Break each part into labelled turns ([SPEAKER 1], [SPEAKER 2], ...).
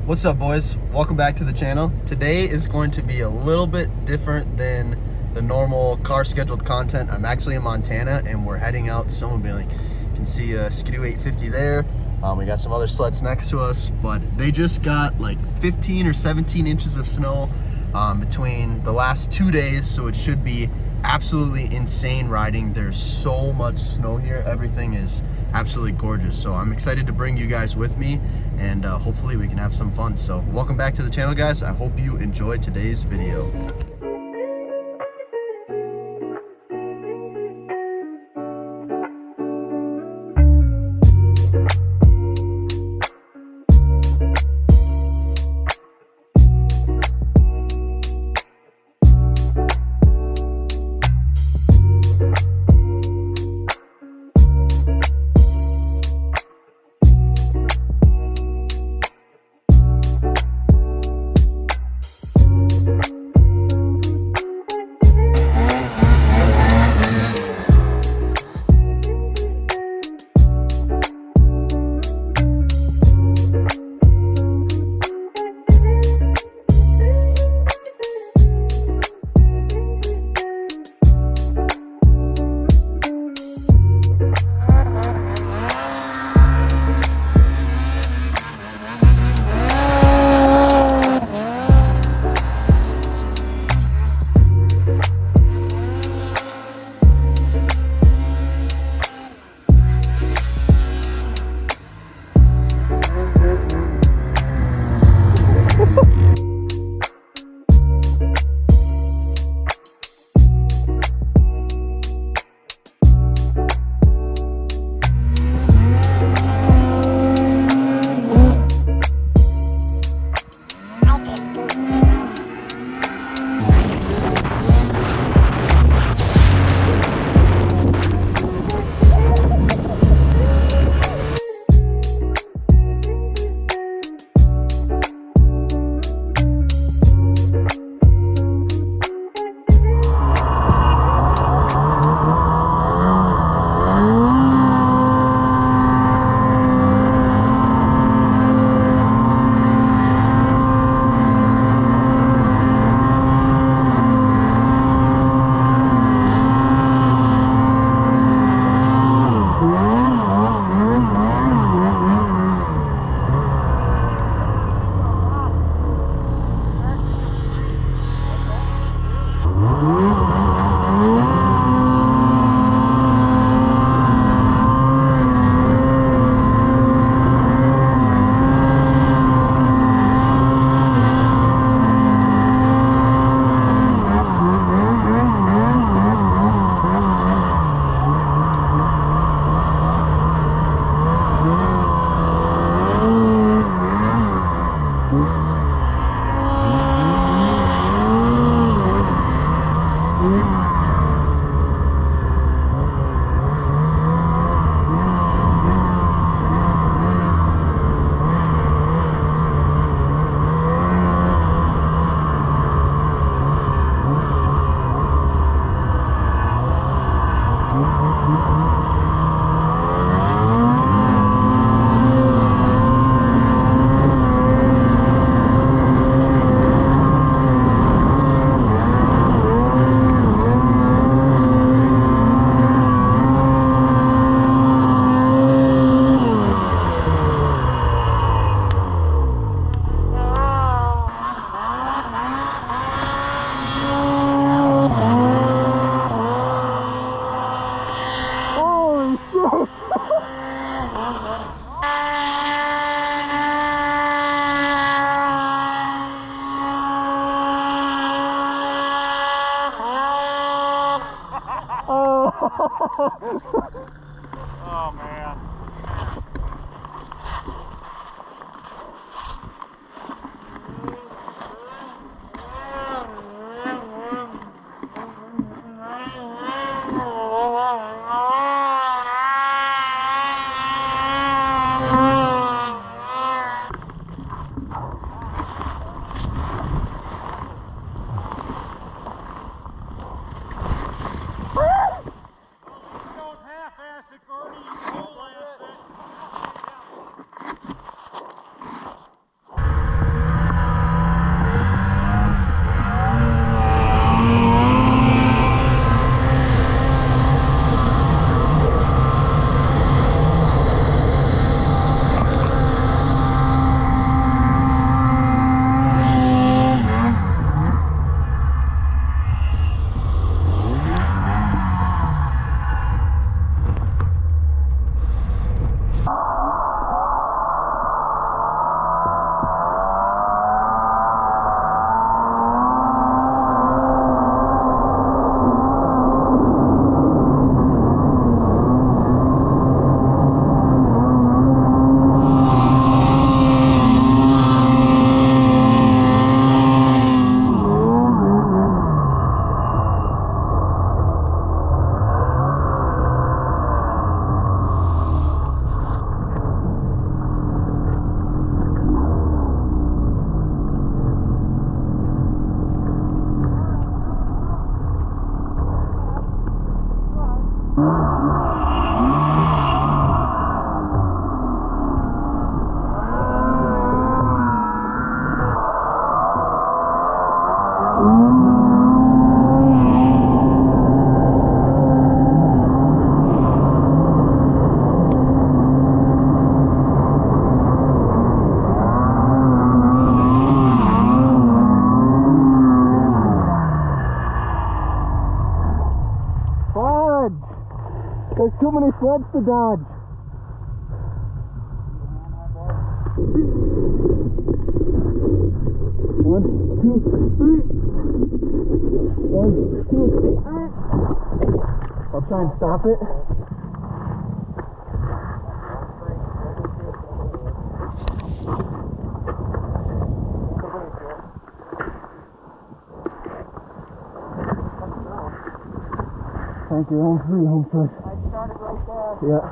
[SPEAKER 1] What's up, boys? Welcome back to the channel. Today is going to be a little bit different than the normal car scheduled content. I'm actually in Montana and we're heading out snowmobiling. You can see a Skidoo 850 there. We got some other sleds next to us, but they just got like 15 or 17 inches of snow between the last 2 days, so it should be absolutely insane riding. There's so much snow here. Everything is absolutely gorgeous. So I'm excited to bring you guys with me, and hopefully we can have some fun. So welcome back to the channel, guys. I hope you enjoyed today's video.
[SPEAKER 2] Oh man. Don't half
[SPEAKER 1] too many sleds to dodge. One, two, three. One, two, three. I'll try and stop it. Thank you. Home free, home free.
[SPEAKER 3] I started right there.
[SPEAKER 1] Yeah.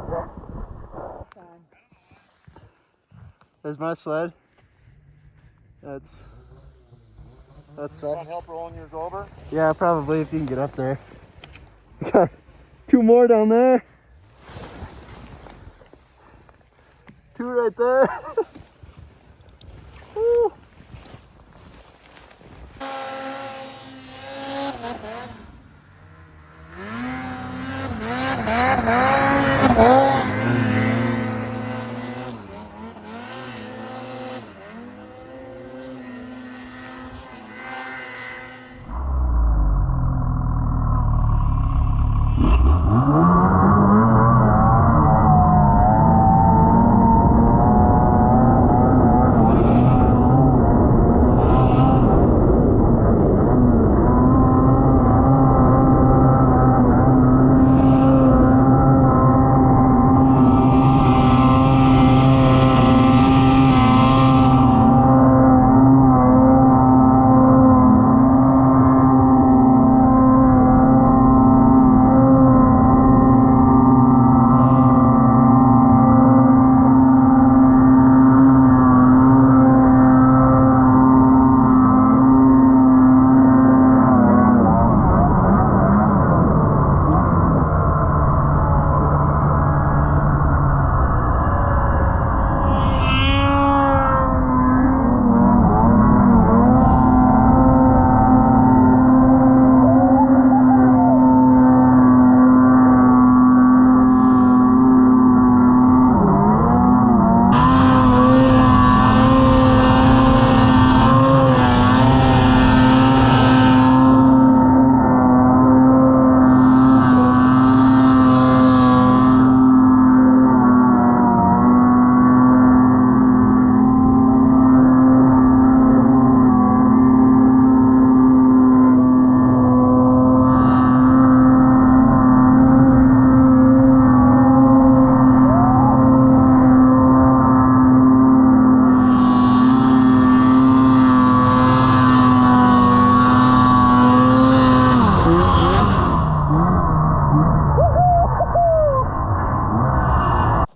[SPEAKER 1] There's my sled. That sucks.
[SPEAKER 2] Want help rolling yours over?
[SPEAKER 1] Yeah, probably if you can get up there. Got two more down there. Two right there. Woo.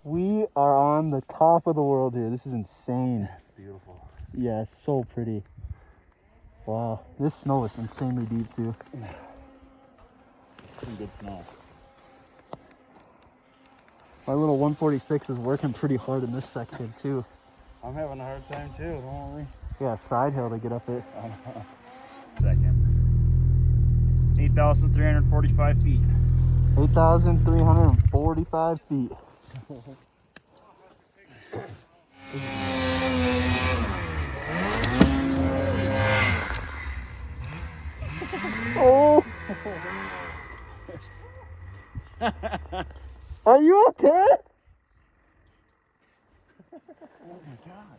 [SPEAKER 1] We are on the top of the world here. This is insane.
[SPEAKER 2] It's beautiful.
[SPEAKER 1] Yeah, it's so pretty. Wow, this snow is insanely deep too.
[SPEAKER 2] Some good snow.
[SPEAKER 1] My little 146 is working pretty hard in this section too.
[SPEAKER 2] I'm having a hard time too, don't worry.
[SPEAKER 1] Yeah, side hill to get up it.
[SPEAKER 2] Second. 8,345 feet.
[SPEAKER 1] 8,345 feet. Oh! Are you okay?
[SPEAKER 2] Oh my God.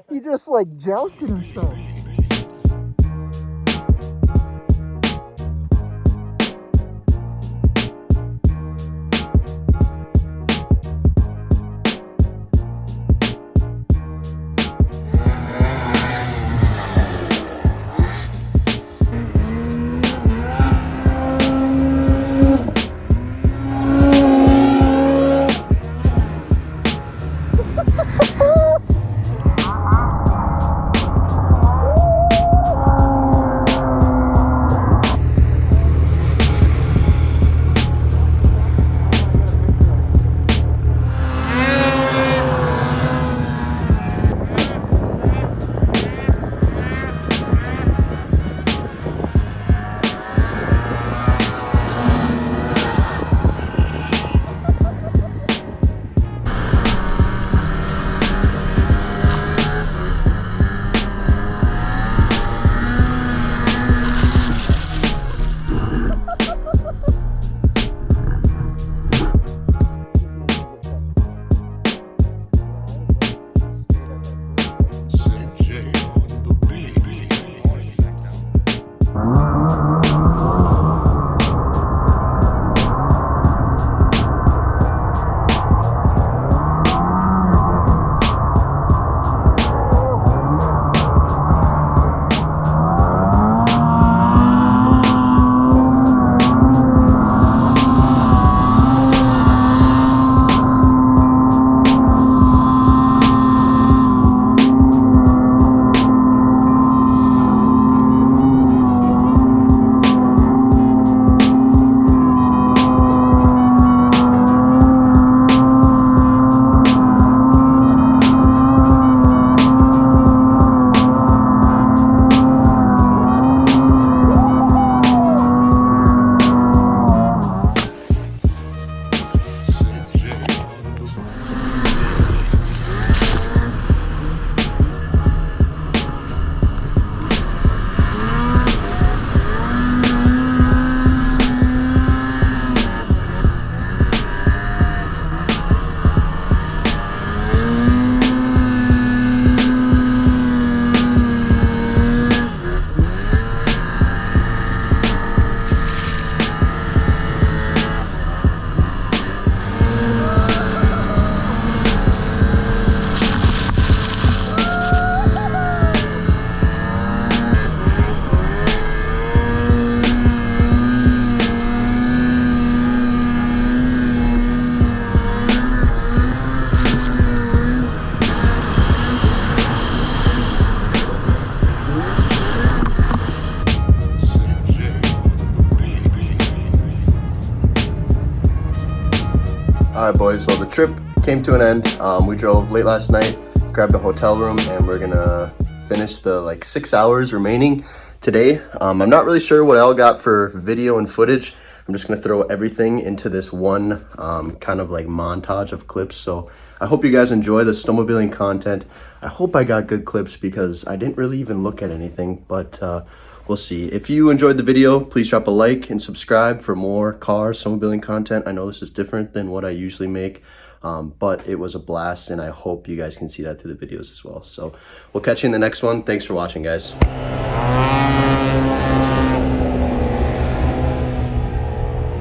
[SPEAKER 1] He just like jousted himself. Alright boys, well the trip came to an end. We drove late last night, grabbed a hotel room, and we're gonna finish the like 6 hours remaining today. I'm not really sure what I all got for video and footage. I'm just gonna throw everything into this one kind of like montage of clips. So I hope you guys enjoy the snowmobiling content. I hope I got good clips because I didn't really even look at anything, but we'll see. If you enjoyed the video, please drop a like and subscribe for more car snowmobiling content. I know this is different than what I usually make, but it was a blast, and I hope you guys can see that through the videos as well. So we'll catch you in the next one. Thanks for watching, guys.